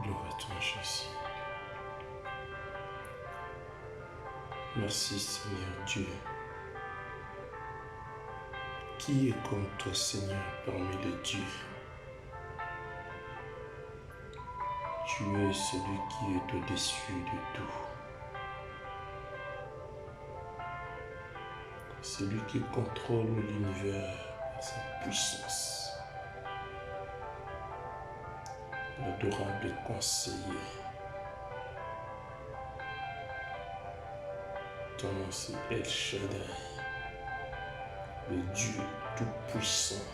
Gloire à toi, Jésus. Merci, Seigneur Dieu. Qui est comme toi, Seigneur, parmi les dieux? Tu es celui qui est au-dessus de tout. Celui qui contrôle l'univers par sa puissance. L'adorable conseiller. Ton nom c'est El Shaddai, le Dieu tout-puissant.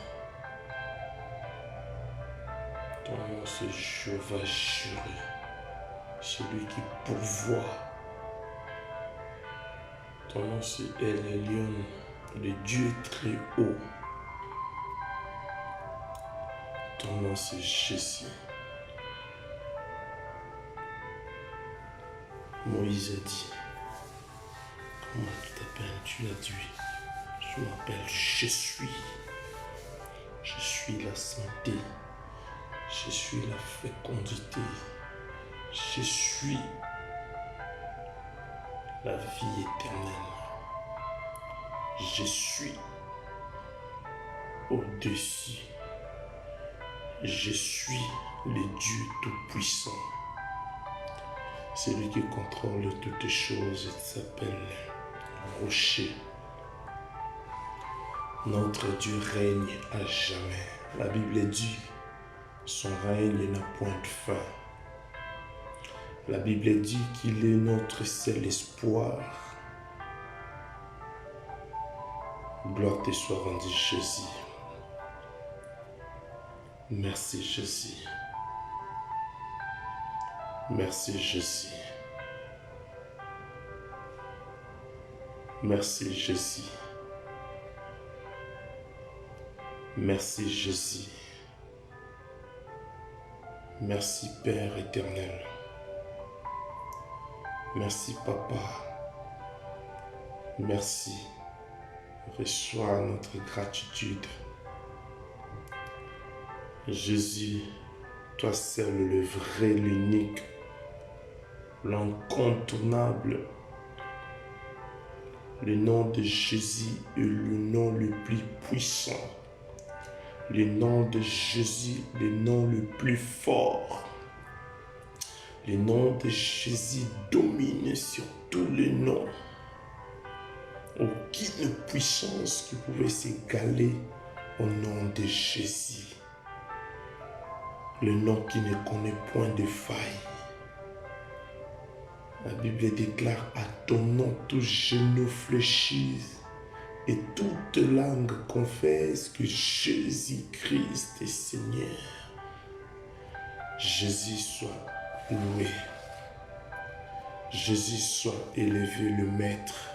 Ton nom c'est Jéhovah Jireh, celui qui pourvoit. Ton nom c'est El Elyon, le Dieu très haut. Ton nom c'est Jésus. Moïse a dit, comment tu t'appelles? Tu l'as dit, je m'appelle Je suis. Je suis la santé. Je suis la fécondité. Je suis la vie éternelle. Je suis au-dessus. Je suis le Dieu tout-puissant. Celui qui contrôle toutes choses s'appelle Rocher. Notre Dieu règne à jamais. La Bible dit, son règne n'a point de fin. La Bible dit qu'il est notre seul espoir. Gloire te soit rendue, Jésus. Merci, Jésus. Merci, Jésus. Merci, Jésus. Merci, Jésus. Merci, Père éternel. Merci, Papa. Merci. Reçois notre gratitude. Jésus, toi seul le vrai, l'unique, l'incontournable. Le nom de Jésus est le nom le plus puissant. Le nom de Jésus, le nom le plus fort. Le nom de Jésus domine sur tous les noms. Aucune puissance qui pouvait s'égaler au nom de Jésus. Le nom qui ne connaît point de faille. La Bible déclare à ton nom tout genou fléchit et toute langue confesse que Jésus-Christ est Seigneur. Jésus soit loué. Jésus soit élevé le Maître.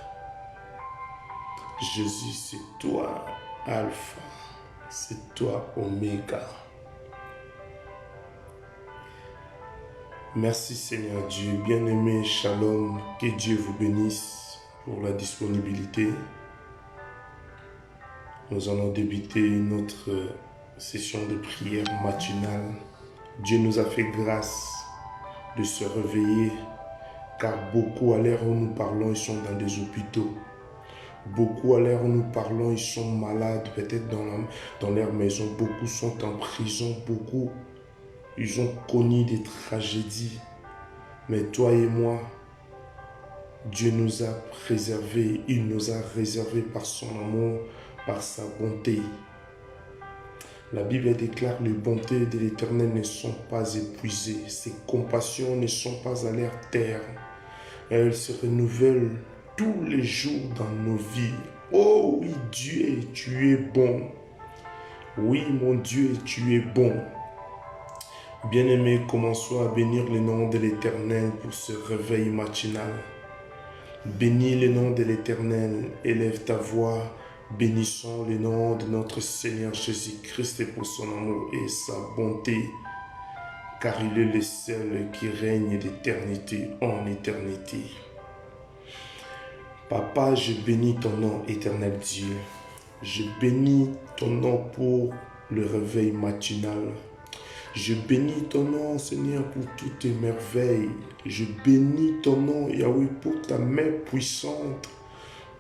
Jésus, c'est toi, Alpha, c'est toi, Oméga. Merci Seigneur Dieu, bien-aimé, shalom, que Dieu vous bénisse pour la disponibilité. Nous allons débuter notre session de prière matinale. Dieu nous a fait grâce de se réveiller, car beaucoup à l'heure où nous parlons, ils sont dans des hôpitaux. Beaucoup à l'heure où nous parlons, ils sont malades, peut-être dans leur maison. Beaucoup sont en prison, beaucoup, ils ont connu des tragédies. Mais toi et moi, Dieu nous a préservés, il nous a réservés par son amour, par sa bonté. La Bible déclare que les bontés de l'Éternel ne sont pas épuisées. Ses compassions ne sont pas à leur terme. Elles se renouvellent tous les jours dans nos vies. Oh oui, Dieu, tu es bon. Oui, mon Dieu, tu es bon. Bien-aimé, commençons à bénir le nom de l'Éternel pour ce réveil matinal. Bénis le nom de l'Éternel, élève ta voix. Bénissons le nom de notre Seigneur Jésus-Christ pour son amour et sa bonté, car il est le seul qui règne d'éternité en éternité. Papa, je bénis ton nom, éternel Dieu. Je bénis ton nom pour le réveil matinal. Je bénis ton nom, Seigneur, pour toutes tes merveilles. Je bénis ton nom, Yahweh, pour ta main puissante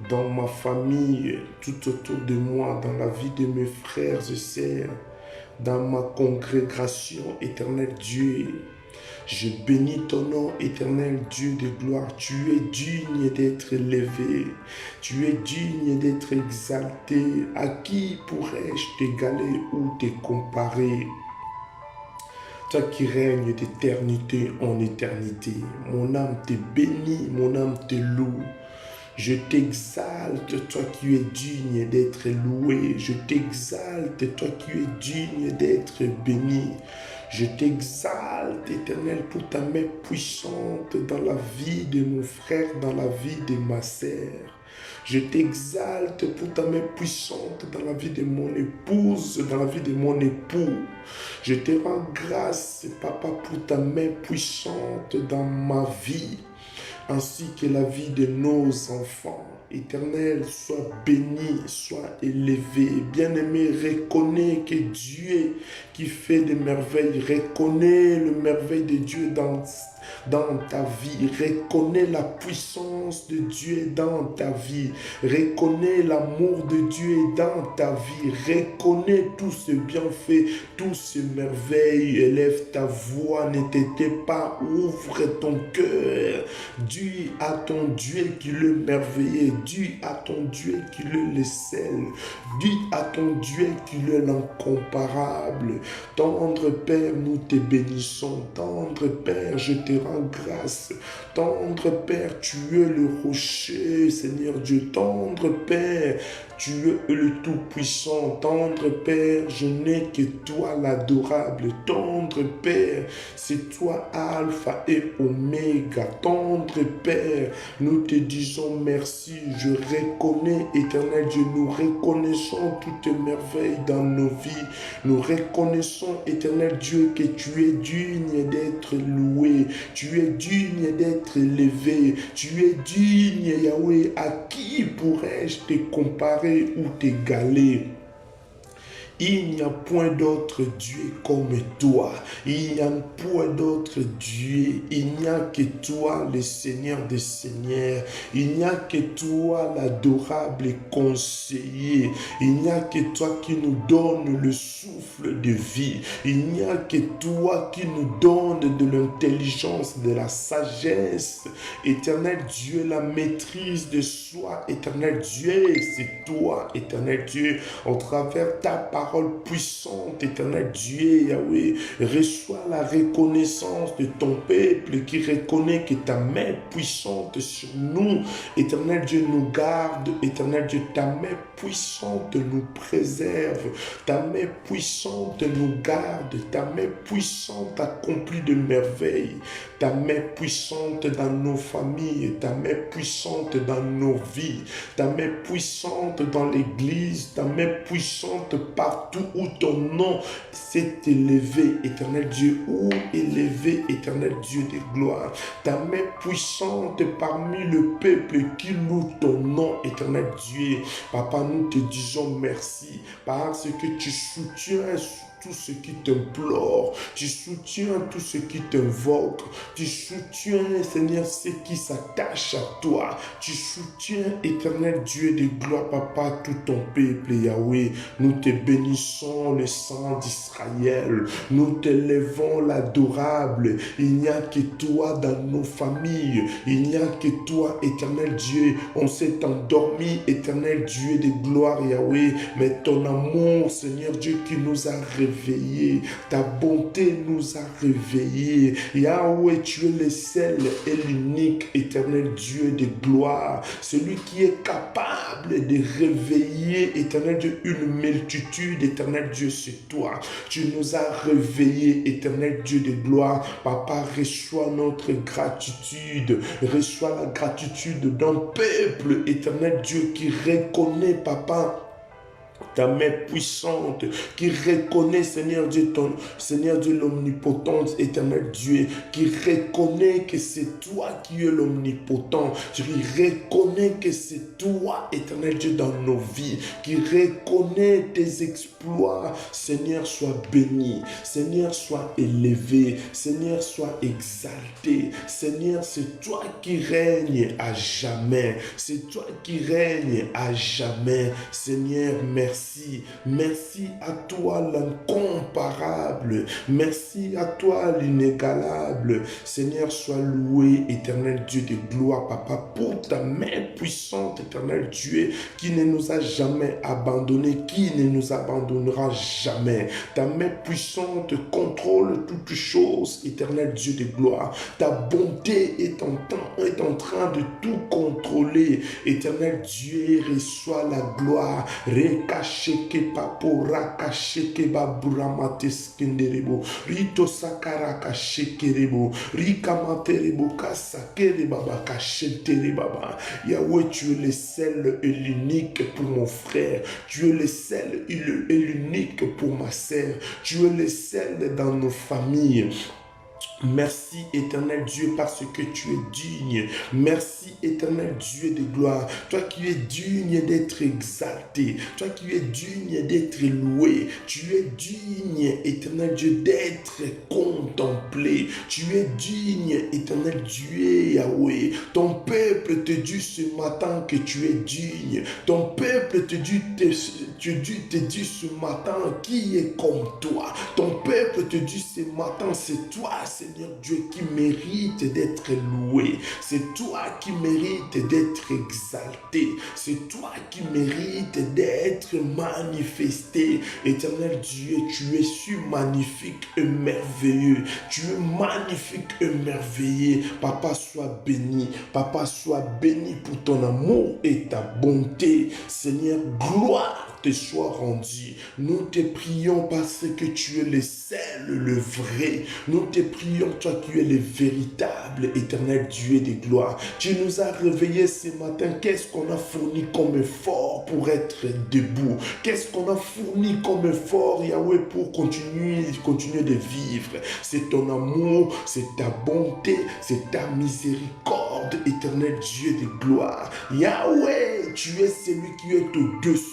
dans ma famille, tout autour de moi, dans la vie de mes frères et sœurs, dans ma congrégation, éternel Dieu. Je bénis ton nom, éternel Dieu de gloire. Tu es digne d'être élevé. Tu es digne d'être exalté. À qui pourrais-je t'égaler ou te comparer? Toi qui règnes d'éternité en éternité. Mon âme te bénit, mon âme te loue. Je t'exalte, toi qui es digne d'être loué. Je t'exalte, toi qui es digne d'être béni. Je t'exalte, Éternel, pour ta main puissante dans la vie de mon frère, dans la vie de ma sœur. Je t'exalte pour ta main puissante dans la vie de mon épouse, dans la vie de mon époux. Je te rends grâce, Papa, pour ta main puissante dans ma vie, ainsi que la vie de nos enfants. Éternel, sois béni, sois élevé. Bien-aimé, reconnais que Dieu qui fait des merveilles, reconnais le merveille de Dieu dans ta vie. Reconnais la puissance de Dieu dans ta vie. Reconnais l'amour de Dieu dans ta vie. Reconnais tout ce bienfait, tout ce merveille. Élève ta voix, ne t'étais pas, ouvre ton cœur. Dis à ton Dieu qui le merveilleux. Dis à ton Dieu qui le scelle. Dis à ton Dieu qui est l'incomparable. Tendre Père, nous te bénissons. Tendre Père, je te rends grâce. Tendre Père, tu es le rocher, Seigneur Dieu. Tendre Père, tu es le Tout-Puissant. Tendre Père, je n'ai que toi l'adorable. Tendre Père, c'est toi Alpha et Oméga. Tendre Père, nous te disons merci. Je reconnais, Éternel Dieu, nous reconnaissons toutes tes merveilles dans nos vies. Nous reconnaissons, Éternel Dieu, que tu es digne d'être loué. Tu es digne d'être élevé. Tu es digne, Yahweh. À qui pourrais-je te comparer ou t'égaler? Il n'y a point d'autre Dieu comme toi. Il n'y a point d'autre Dieu. Il n'y a que toi, le Seigneur des Seigneurs. Il n'y a que toi, l'adorable conseiller. Il n'y a que toi qui nous donne le souffle de vie. Il n'y a que toi qui nous donne de l'intelligence, de la sagesse. Éternel Dieu, la maîtrise de soi. Éternel Dieu, c'est toi, Éternel Dieu, au travers ta parole puissante, Éternel Dieu, Yahweh, reçois la reconnaissance de ton peuple qui reconnaît que ta main puissante sur nous, Éternel Dieu, nous garde. Éternel Dieu, ta main puissante nous préserve, ta main puissante nous garde, ta main puissante accomplit de merveilles, ta main puissante dans nos familles, ta main puissante dans nos vies, ta main puissante dans l'église, ta main puissante partout où ton nom s'est élevé, Éternel Dieu, où élevé, Éternel Dieu de gloire, ta main puissante parmi le peuple qui loue ton nom, Éternel Dieu. Papa, nous te disons merci parce que tu soutiens tout ce qui t'implore, tu soutiens tout ce qui t'invoque, tu soutiens, Seigneur, ceux qui s'attachent à toi, tu soutiens, Éternel Dieu de gloire, Papa, tout ton peuple, Yahweh. Nous te bénissons, le sang d'Israël, nous t'élèvons l'adorable. Il n'y a que toi dans nos familles, il n'y a que toi, Éternel Dieu. On s'est endormi, Éternel Dieu de gloire, Yahweh, mais ton amour, Seigneur Dieu, qui nous a réveillés, ta bonté nous a réveillés. Yahweh, tu es le seul et l'unique, Éternel Dieu de gloire, celui qui est capable de réveiller, Éternel Dieu, une multitude. Éternel Dieu, c'est toi. Tu nous as réveillés, Éternel Dieu de gloire. Papa, reçois notre gratitude, reçois la gratitude d'un peuple, Éternel Dieu, qui reconnaît, Papa, ta main puissante, qui reconnaît, Seigneur Dieu, l'omnipotence, éternel Dieu, qui reconnaît que c'est toi qui es l'omnipotent, qui reconnaît que c'est toi, éternel Dieu, dans nos vies, qui reconnaît tes exploits. Seigneur, sois béni, Seigneur, sois élevé, Seigneur, sois exalté. Seigneur, c'est toi qui règnes à jamais, c'est toi qui règnes à jamais. Seigneur, merci, merci à toi l'incomparable, merci à toi l'inégalable. Seigneur, sois loué, éternel Dieu de gloire, Papa, pour ta main puissante, éternel Dieu, qui ne nous a jamais abandonnés, qui ne nous abandonnera jamais. Ta main puissante contrôle toutes choses, éternel Dieu de gloire. Ta bonté est en train de tout contrôler. Éternel Dieu, reçois la gloire. Rekasheke papora kasheke baburamate skenderebo. Rito sakaraka shekerebo. Rikamaterebo kasakere baba kashetere baba. Yahweh, tu es le seul et l'unique pour mon frère. Tu es le seul et l'unique pour ma sœur. Tu es le seul dans nos familles. Merci éternel Dieu parce que tu es digne. Merci éternel Dieu de gloire. Toi qui es digne d'être exalté. Toi qui es digne d'être loué. Tu es digne éternel Dieu d'être contemplé. Tu es digne éternel Dieu Yahweh. Ton peuple te dit ce matin que tu es digne. Ton peuple te dit ce matin qui est comme toi. Ton peuple te dit ce matin c'est toi Seigneur Dieu qui mérite d'être loué. C'est toi qui mérite d'être exalté. C'est toi qui mérite d'être manifesté. Éternel Dieu, tu es si magnifique et merveilleux. Tu es magnifique et merveilleux. Papa, sois béni. Papa, sois béni pour ton amour et ta bonté. Seigneur, gloire te soit rendue. Nous te prions parce que tu es le seul, le vrai. Nous te prions, toi qui es le véritable éternel Dieu de gloire. Tu nous as réveillés ce matin. Qu'est-ce qu'on a fourni comme effort pour être debout? Qu'est-ce qu'on a fourni comme effort, Yahweh, pour continuer de vivre? C'est ton amour, c'est ta bonté, c'est ta miséricorde, éternel Dieu de gloire. Yahweh, tu es celui qui est au-dessus.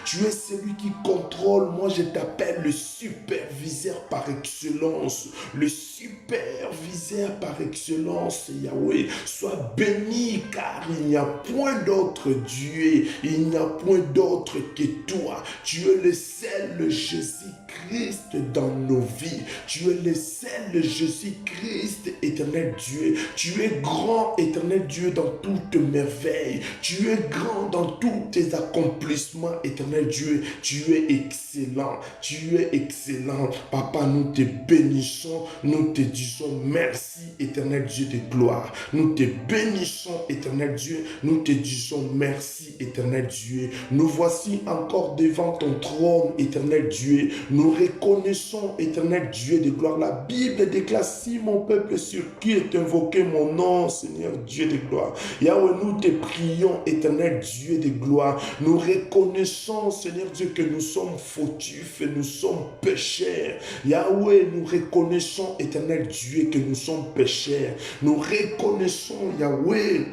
Tu es celui qui contrôle. Moi, je t'appelle le superviseur par excellence. Le superviseur par excellence, Yahweh. Sois béni, car il n'y a point d'autre Dieu. Il n'y a point d'autre que toi. Tu es le seul Jésus-Christ dans nos vies. Tu es le seul Jésus-Christ, éternel Dieu. Tu es grand, éternel Dieu, dans toutes merveilles. Tu es grand dans tous tes accomplissements, éternel Dieu. Tu es excellent. Tu es excellent. Papa, nous te bénissons. Nous te disons merci, éternel Dieu de gloire. Nous te bénissons, éternel Dieu. Nous te disons merci, éternel Dieu. Nous voici encore devant ton trône, éternel Dieu. Nous reconnaissons, éternel Dieu de gloire. La Bible déclare: si mon peuple sur qui est invoqué mon nom, Seigneur Dieu de gloire. Yahweh, nous te prions, éternel Dieu de gloire. Nous reconnaissons, Seigneur Dieu, que nous sommes fautifs et nous sommes pécheurs. Yahweh, nous reconnaissons, éternel Dieu, que nous sommes pécheurs. Nous reconnaissons, Yahweh,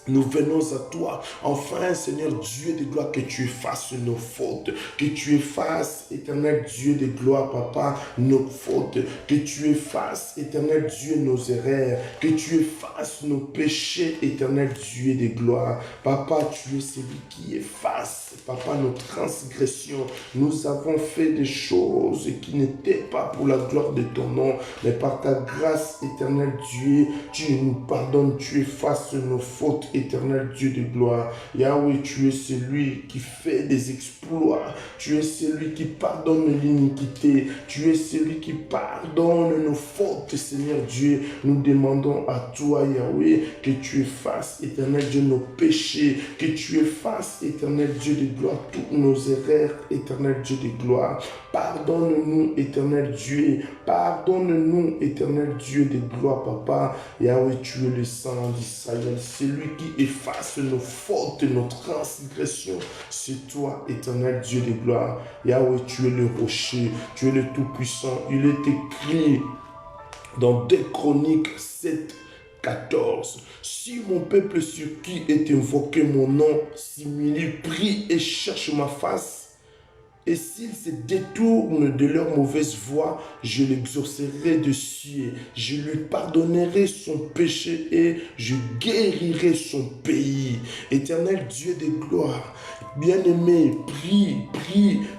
nous venons à toi. Enfin, Seigneur Dieu de gloire, que tu effaces nos fautes. Que tu effaces, éternel Dieu de gloire, Papa, nos fautes. Que tu effaces, éternel Dieu, nos erreurs. Que tu effaces nos péchés, éternel Dieu de gloire. Papa, tu es celui qui efface, Papa, nos transgressions. Nous avons fait des choses qui n'étaient pas pour la gloire de ton nom. Mais par ta grâce, éternel Dieu, tu nous pardonnes, tu effaces nos fautes, éternel Dieu de gloire. Yahweh, tu es celui qui fait des exploits. Tu es celui qui pardonne l'iniquité. Tu es celui qui pardonne nos fautes, Seigneur Dieu. Nous demandons à toi, Yahweh, que tu effaces, éternel Dieu, nos péchés. Que tu effaces, éternel Dieu de gloire, toutes nos erreurs, éternel Dieu de gloire. Pardonne-nous, éternel Dieu. Pardonne-nous, éternel Dieu de gloire, Papa. Yahweh, tu es le sang d'Israël. Celui qui efface nos fautes, nos transgressions. C'est toi, éternel Dieu de gloire. Yahweh, tu es le rocher, tu es le Tout-Puissant. Il est écrit dans 2 Chroniques 7, 14. Si mon peuple sur qui est invoqué mon nom s'humilie, prie et cherche ma face, et s'ils se détournent de leur mauvaise voie, je l'exaucerai de cieux. Je lui pardonnerai son péché et je guérirai son pays. Éternel Dieu de gloire, bien-aimé, prie,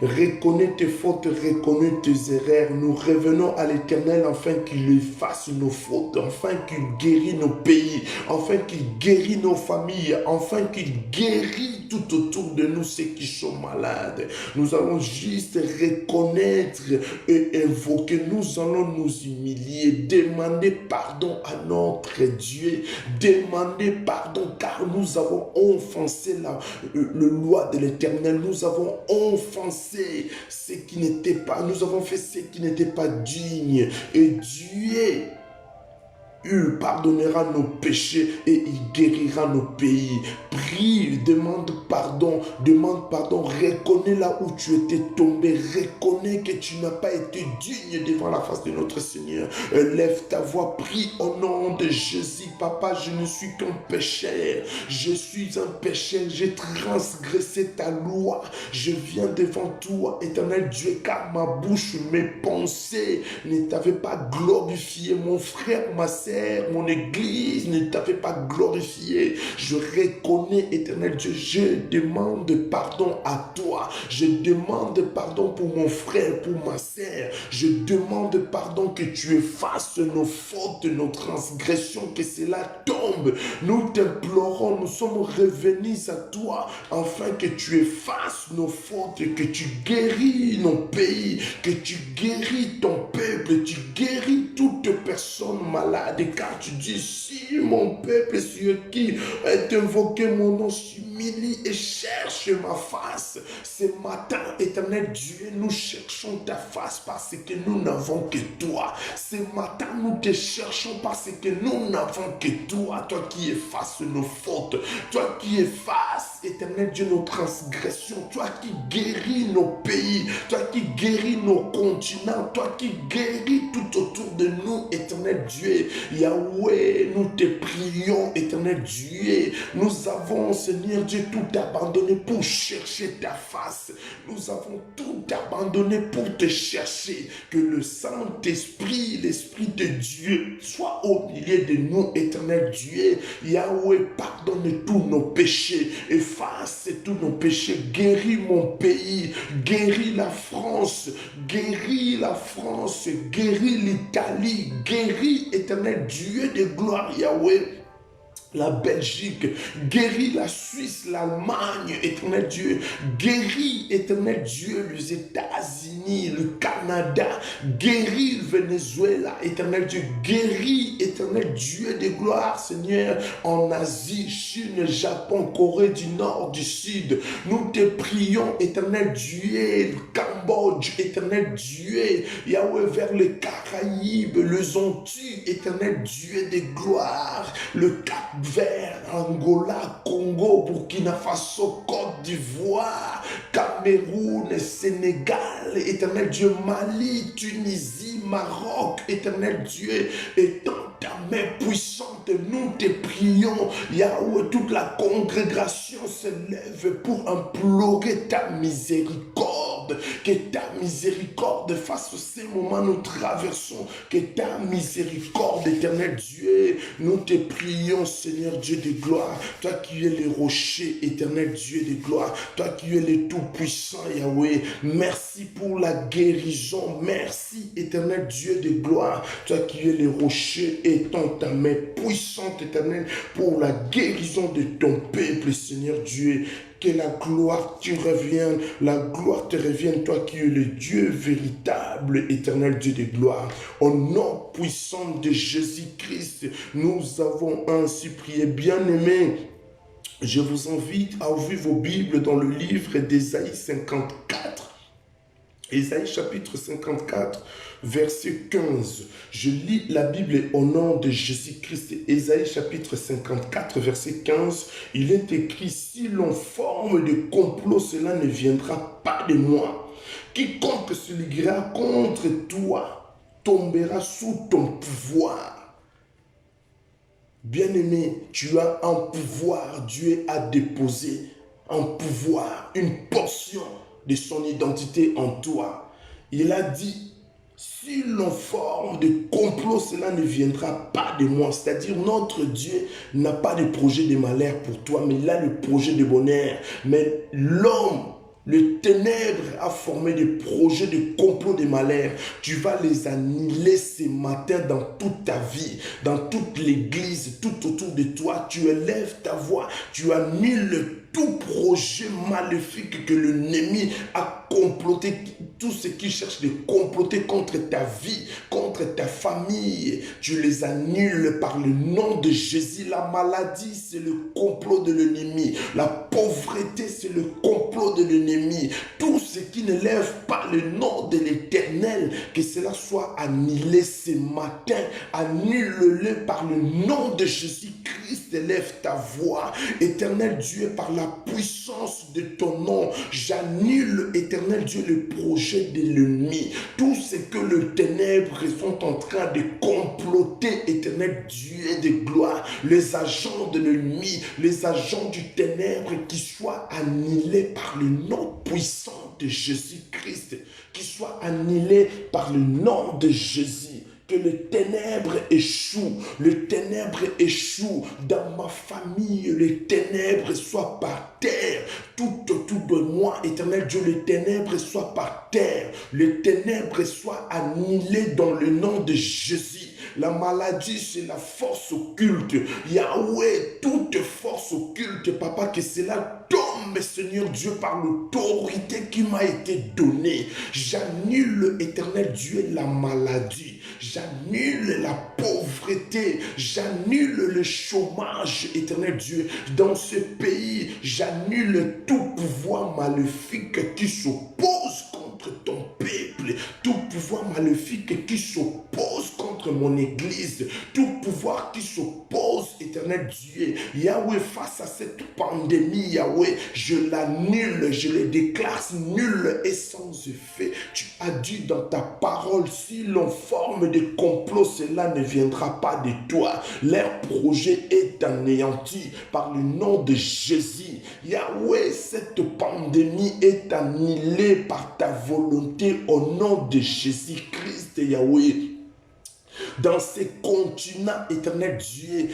reconnais tes fautes, reconnais tes erreurs. Nous revenons à l'Éternel afin qu'il efface nos fautes, afin qu'il guérisse nos pays, afin qu'il guérisse nos familles, afin qu'il guérisse tout autour de nous ceux qui sont malades. Nous allons juste reconnaître et invoquer. Nous allons nous humilier, demander pardon à notre Dieu, demander pardon car nous avons offensé le loi de l'Éternel. Nous avons offensé ce qui n'était pas, nous avons fait ce qui n'était pas digne. Et Dieu, il pardonnera nos péchés et il guérira nos pays. Prie, demande pardon, reconnais là où tu étais tombé, reconnais que tu n'as pas été digne devant la face de notre Seigneur. Lève ta voix, prie au nom de Jésus. Papa, je ne suis qu'un pécheur, je suis un pécheur, j'ai transgressé ta loi, je viens devant toi, éternel Dieu, car ma bouche, mes pensées ne t'avaient pas glorifié, mon frère, ma sœur, mon église ne t'avait pas glorifié. Je reconnais, éternel Dieu, je demande pardon à toi. Je demande pardon pour mon frère, pour ma sœur. Je demande pardon que tu effaces nos fautes, nos transgressions, que cela tombe. Nous t'implorons, nous sommes revenus à toi afin que tu effaces nos fautes, que tu guéris nos pays, que tu guéris ton peuple, tu guéris toute personne malade. Car tu dis, si mon peuple sur qui est invoqué mon nom s'humilie et cherche ma face, ce matin, éternel Dieu, nous cherchons ta face parce que nous n'avons que toi. Ce matin, nous te cherchons parce que nous n'avons que toi, toi qui effaces nos fautes, toi qui effaces, éternel Dieu, nos transgressions, toi qui guéris nos pays, toi qui guéris nos continents, toi qui guéris tout autour de nous, éternel Dieu. Yahweh, nous te prions, éternel Dieu. Nous avons, Seigneur Dieu, tout abandonné pour chercher ta face. Nous avons tout abandonné pour te chercher. Que le Saint-Esprit, l'Esprit de Dieu, soit au milieu de nous, éternel Dieu. Yahweh, pardonne tous nos péchés, efface tous nos péchés, guéris mon pays, guéris la France, guéris l'Italie, guéris, éternel Dieu de gloire, Yahweh, la Belgique, guéris la Suisse, l'Allemagne, éternel Dieu, guéris, éternel Dieu, les États-Unis, le Canada, guéris le Venezuela, éternel Dieu, guéris, éternel Dieu de gloire, Seigneur, en Asie, Chine, Japon, Corée du Nord, du Sud, nous te prions, éternel Dieu, le Cambodge, éternel Dieu, Yahweh, vers les Caraïbes, les Antilles, éternel Dieu de gloire, le Cap vers Angola, Congo, Burkina Faso, Côte d'Ivoire, Cameroun, Sénégal, éternel Dieu, Mali, Tunisie, Maroc, éternel Dieu, étends ta main puissante, nous te prions, Yahweh, toute la congrégation se lève pour implorer ta miséricorde, que ta miséricorde fasse ces moments nous traversons, que ta miséricorde, éternel Dieu, nous te prions, Seigneur Dieu de gloire, toi qui es le rocher, éternel Dieu de gloire, toi qui es le tout-puissant, Yahweh, merci pour la guérison, merci, éternel Dieu de gloire, toi qui es le rocher, étends ta main puissante, éternel, pour la guérison de ton peuple, Seigneur Dieu. Que la gloire te revienne, toi qui es le Dieu véritable, éternel Dieu de gloire. Au nom puissant de Jésus-Christ, nous avons ainsi prié. Bien-aimés, je vous invite à ouvrir vos Bibles dans le livre d'Ésaïe 54. Ésaïe chapitre 54, verset 15. Je lis la Bible au nom de Jésus-Christ. Ésaïe chapitre 54, verset 15. Il est écrit, si l'on forme de complot, cela ne viendra pas de moi. Quiconque se liguera contre toi tombera sous ton pouvoir. Bien-aimé, tu as un pouvoir. Dieu a déposé un pouvoir, une portion de son identité en toi. Il a dit, si l'on forme de complot, cela ne viendra pas de moi. C'est-à-dire, notre Dieu n'a pas de projet de malheur pour toi, mais il a le projet de bonheur. Mais l'homme, le ténèbre a formé des projets de complot de malheur. Tu vas les annihiler ce matin dans toute ta vie, dans toute l'église, tout autour de toi. Tu élèves ta voix, tu annihiles tout projet maléfique que l'ennemi a comploté, tout ce qui cherche de comploter contre ta vie, contre ta famille, tu les annules par le nom de Jésus. La maladie, c'est le complot de l'ennemi. La pauvreté, c'est le complot de l'ennemi. Tout ce qui ne lève pas le nom de l'Éternel, que cela soit annihilé ce matin. Annule-le par le nom de Jésus-Christ. Élève ta voix. Éternel Dieu, par la puissance de ton nom, j'annule, éternel Dieu, le projet de l'ennemi. Tout ce que le ténèbre sont en train de comploter, éternel Dieu de gloire, les agents de l'ennemi, les agents du ténèbre, qui soient annihilés par le nom puissant de Jésus-Christ, qui soient annihilés par le nom de Jésus. Que le ténèbre échoue, le ténèbre échoue dans ma famille, le ténèbre soit par terre, tout autour de moi, éternel Dieu, le ténèbre soit par terre, le ténèbre soit annihilé dans le nom de Jésus. La maladie, c'est la force occulte. Yahweh, toute force occulte, papa, que cela tombe, Seigneur Dieu, par l'autorité qui m'a été donnée. J'annule, éternel Dieu, la maladie. J'annule la pauvreté. J'annule le chômage, éternel Dieu. Dans ce pays, j'annule tout pouvoir maléfique qui s'oppose contre ton peuple, tout pouvoir maléfique qui s'oppose contre mon église, tout pouvoir qui s'oppose, éternel Dieu, Yahweh, face à cette pandémie, Yahweh, je l'annule, je le déclare nul et sans effet. Tu as dit dans ta parole, si l'on forme des complots, cela ne viendra pas de toi. Leur projet est anéanti par le nom de Jésus. Yahweh, cette pandémie est annihilée par ta volonté au nom de Jésus-Christ, Yahweh. Dans ces continents, éternel Dieu,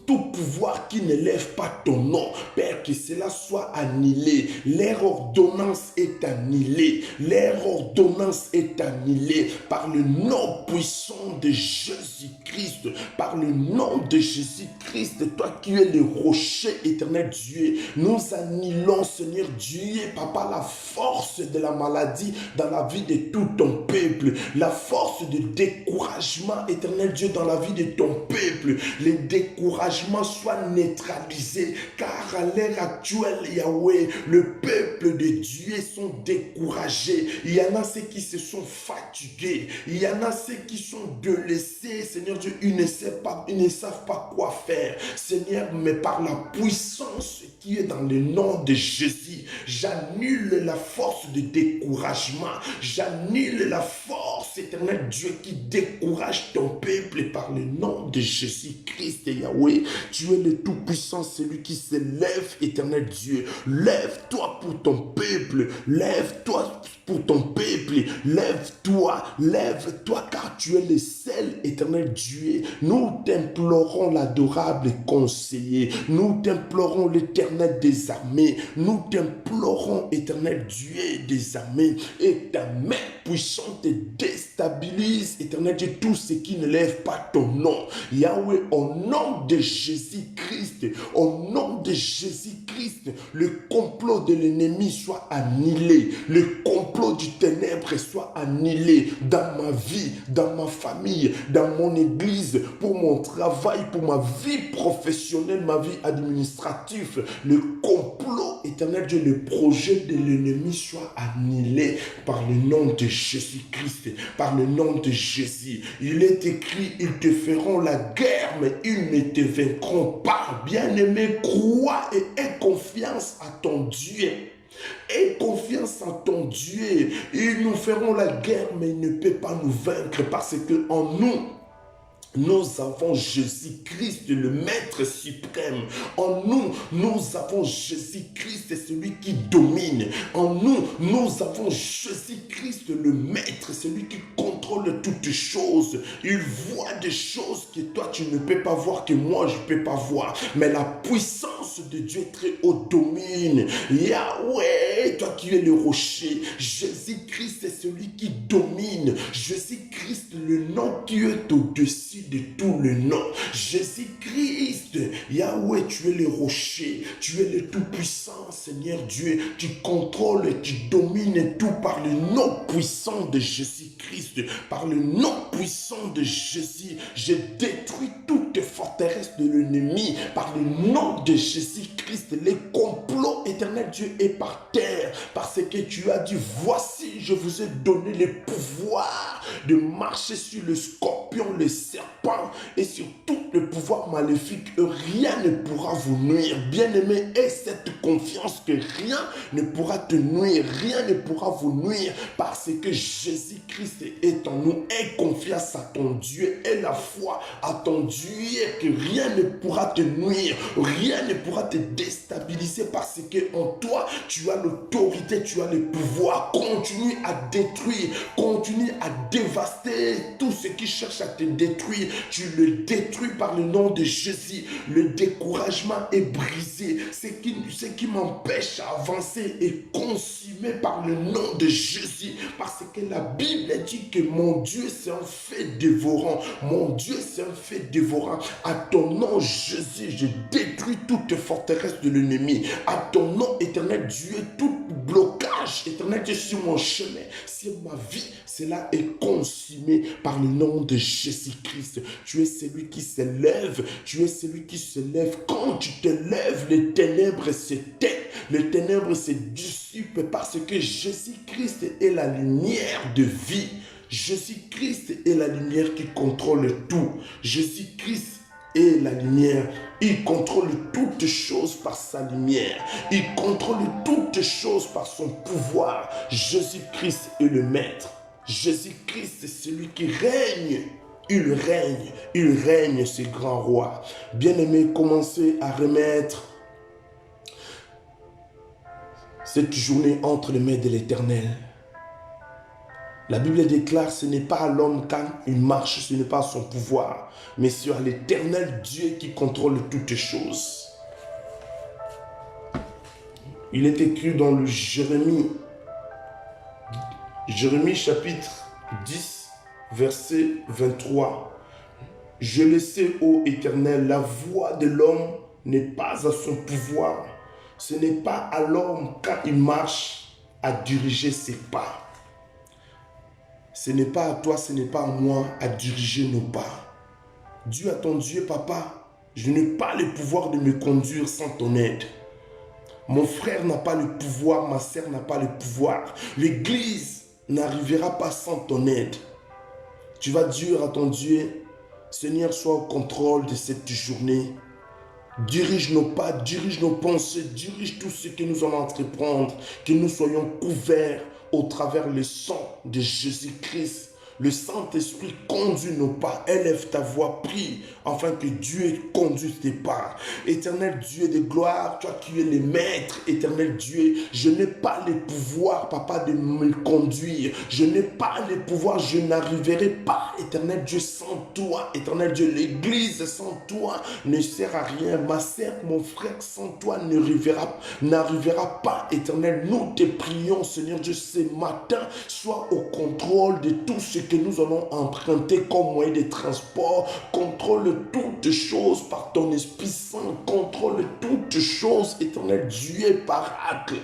tout pouvoir qui ne lève pas ton nom, Père, que cela soit annihilé. Leur ordonnance est annihilée. Leur ordonnance est annihilée par le nom puissant de Jésus-Christ. Par le nom de Jésus-Christ, toi qui es le rocher, éternel Dieu, nous annihilons, Seigneur Dieu, Papa, la force de la maladie dans la vie de tout ton peuple, la force de découragement, éternel Dieu, dans la vie de ton peuple. Les découragements soient neutralisés, car à l'heure actuelle, Yahweh, le peuple de Dieu sont découragés. Il y en a ceux qui se sont fatigués, il y en a ceux qui sont délaissés, Seigneur Dieu, ils ne savent pas quoi faire, Seigneur, mais par la puissance qui est dans le nom de Jésus, j'annule la force de découragement, j'annule la force, éternel Dieu, qui décourage ton peuple par le nom de Jésus-Christ. Yahweh, tu es le Tout-Puissant, celui qui se lève, éternel Dieu. Lève-toi pour ton peuple, lève-toi pour ton peuple, lève-toi, car tu es le seul, éternel Dieu. Nous t'implorons l'adorable conseiller, nous t'implorons l'éternel des armées, nous t'implorons, éternel Dieu des armées, et ta main puissant te déstabilise, éternel Dieu, tout ce qui ne lève pas ton nom. Yahweh, au nom de Jésus-Christ, au nom de Jésus-Christ, le complot de l'ennemi soit annihilé, le complot du ténèbre soit annihilé dans ma vie, dans ma famille, dans mon église, pour mon travail, pour ma vie professionnelle, ma vie administrative. Le complot, éternel Dieu, le projet de l'ennemi soit annihilé par le nom de Jésus-Christ, par le nom de Jésus. Il est écrit, ils te feront la guerre, mais ils ne te vaincront pas. Bien-aimé, crois et aie confiance à ton Dieu. Aie confiance en ton Dieu. Ils nous feront la guerre, mais ils ne peuvent pas nous vaincre parce que en nous avons Jésus-Christ, le Maître suprême. En nous avons Jésus-Christ, celui qui domine. En nous avons Jésus-Christ, le Maître, celui qui contrôle toutes choses. Il voit des choses que toi, tu ne peux pas voir, que moi, je ne peux pas voir. Mais la puissance de Dieu très haut domine. Yahweh, toi qui es le rocher. Jésus-Christ est celui qui domine. Jésus-Christ, le nom qui est au-dessus de tout le nom. Jésus-Christ, Yahweh, tu es le rocher, tu es le tout-puissant, Seigneur Dieu. Tu contrôles, tu domines tout par le nom puissant de Jésus-Christ. Par le nom puissant de Jésus, je détruis toutes les forteresses de l'ennemi. Par le nom de Jésus-Christ, les complots éternels, Dieu, est par terre. Parce que tu as dit, voici, je vous ai donné le pouvoir de marcher sur le scorpion, le serpent et sur tout le pouvoir maléfique. Rien ne pourra vous nuire. Bien-aimé, aie cette confiance que rien ne pourra te nuire. Rien ne pourra vous nuire parce que Jésus-Christ est en nous. Aie confiance à ton Dieu. Aie la foi à ton Dieu que rien ne pourra te nuire. Rien ne pourra te déstabiliser parce que en toi, tu as l'autorité, tu as le pouvoir. Continue à détruire, continue à dévaster tout ce qui cherche à te détruire. Tu le détruis par le nom de Jésus. Le découragement est brisé. Ce qui m'empêche à avancer est consumé par le nom de Jésus. Parce que la Bible dit que mon Dieu c'est un fait dévorant. Mon Dieu c'est un fait dévorant. À ton nom Jésus, je détruis toute forteresse de l'ennemi. À ton nom éternel Dieu, tout blocage éternel Dieu sur mon chemin, sur ma vie, cela est consumé par le nom de Jésus-Christ. Tu es celui qui se lève. Tu es celui qui se lève. Quand tu te lèves, les ténèbres s'éteignent. Les ténèbres se dissipent parce que Jésus-Christ est la lumière de vie. Jésus-Christ est la lumière qui contrôle tout. Jésus-Christ est la lumière. Il contrôle toutes choses par sa lumière. Il contrôle toutes choses par son pouvoir. Jésus-Christ est le Maître. Jésus-Christ est celui qui règne. Il règne, ce grand roi. Bien-aimé, commencez à remettre cette journée entre les mains de l'Éternel. La Bible déclare, ce n'est pas à l'homme quand il marche, ce n'est pas son pouvoir, mais c'est à l'Éternel Dieu qui contrôle toutes choses. Il est écrit dans le Jérémie chapitre 10, verset 23. Je le sais, ô Éternel, la voix de l'homme n'est pas à son pouvoir. Ce n'est pas à l'homme quand il marche à diriger ses pas. Ce n'est pas à toi, ce n'est pas à moi à diriger nos pas. Dieu a ton Dieu, papa. Je n'ai pas le pouvoir de me conduire sans ton aide. Mon frère n'a pas le pouvoir, ma sœur n'a pas le pouvoir. L'église n'arrivera pas sans ton aide. Tu vas dire à ton Dieu, Seigneur, sois au contrôle de cette journée. Dirige nos pas, dirige nos pensées, dirige tout ce que nous allons entreprendre, que nous soyons couverts au travers le sang de Jésus-Christ. Le Saint-Esprit conduit nos pas. Élève ta voix, prie, afin que Dieu conduise tes pas. Éternel Dieu de gloire, toi qui es le Maître, éternel Dieu, je n'ai pas le pouvoir, papa, de me conduire. Je n'ai pas le pouvoir, je n'arriverai pas, éternel Dieu, sans toi, éternel Dieu. L'église sans toi ne sert à rien. Ma sœur, mon frère, sans toi n'arrivera pas, éternel. Nous te prions, Seigneur Dieu, ce matin, sois au contrôle de tout ce que nous allons emprunter comme moyen de transport. Contrôle toutes choses par ton Esprit Saint. Contrôle toutes choses, éternel Dieu, paracle.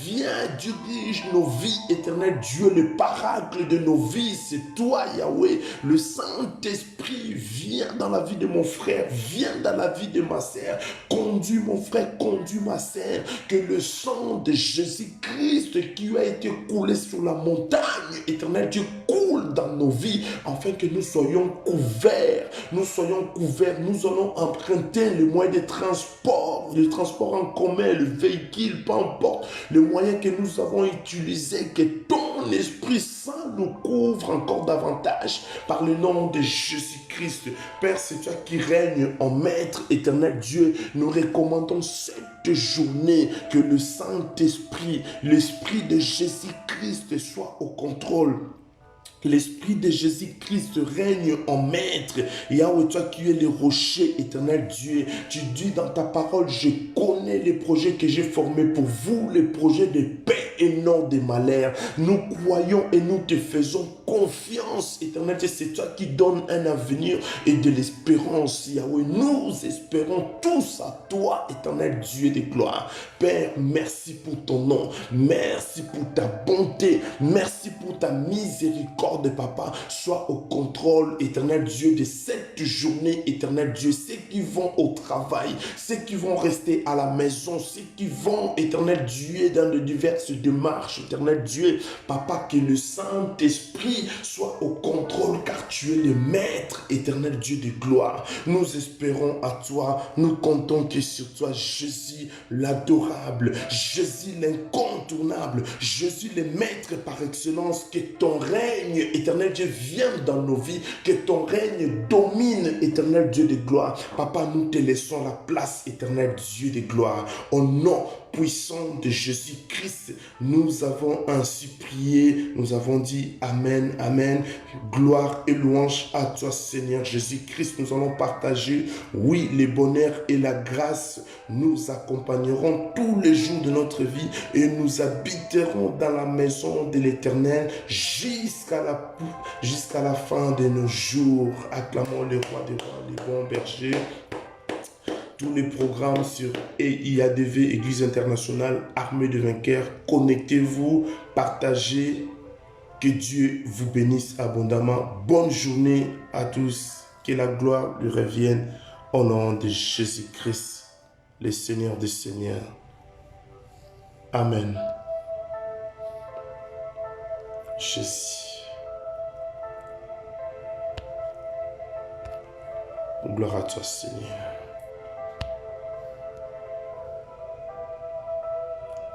Viens, dirige nos vies, éternel Dieu, le paracle de nos vies, c'est toi, Yahweh. Le Saint-Esprit, viens dans la vie de mon frère, viens dans la vie de ma sœur. Conduis mon frère, conduis ma sœur. Que le sang de Jésus-Christ qui a été coulé sur la montagne, éternel Dieu, coule dans nos vies, afin que nous soyons couverts. Nous soyons couverts, nous allons emprunter le moyen de transport, le transport en commun, le véhicule, peu importe, le moyen que nous avons utilisé, que ton Esprit Saint nous couvre encore davantage par le nom de Jésus-Christ. Père, c'est toi qui règnes en maître, éternel Dieu. Nous recommandons cette journée que le Saint-Esprit, l'Esprit de Jésus-Christ soit au contrôle. L'Esprit de Jésus-Christ règne en maître. Yahweh, toi qui es le rocher, éternel Dieu, tu dis dans ta parole, je connais les projets que j'ai formés pour vous, les projets de paix et non de malheur. Nous croyons et nous te faisons confiance, éternel Dieu. C'est toi qui donnes un avenir et de l'espérance, Yahweh. Nous espérons tous à toi, éternel Dieu de gloire. Père, merci pour ton nom. Merci pour ta bonté. Merci pour ta miséricorde. Papa, sois au contrôle, éternel Dieu, de cette journée, éternel Dieu. Ceux qui vont au travail, ceux qui vont rester à la maison, ceux qui vont, éternel Dieu, dans de diverses démarches, éternel Dieu. Papa, que le Saint-Esprit soit au contrôle, car tu es le maître, éternel Dieu de gloire. Nous espérons à toi, nous comptons que sur toi, Jésus l'adorable, Jésus l'incontournable, Jésus le maître par excellence, que ton règne, éternel Dieu, vienne dans nos vies, que ton règne domine, éternel Dieu de gloire. Papa, nous te laissons la place, éternel Dieu de gloire. Au nom puissant de Jésus-Christ, nous avons ainsi prié, nous avons dit Amen, Amen. Gloire et louange à toi, Seigneur Jésus-Christ. Nous allons partager, oui, le bonheur et la grâce nous accompagneront tous les jours de notre vie et nous habiterons dans la maison de l'Éternel jusqu'à la fin de nos jours. Acclamons le roi des rois, les bons bergers. Tous les programmes sur EIADV, Église internationale, Armée de vainqueurs. Connectez-vous, partagez. Que Dieu vous bénisse abondamment. Bonne journée à tous. Que la gloire lui revienne au nom de Jésus-Christ, le Seigneur des Seigneurs. Amen. Jésus. Gloire à toi, Seigneur.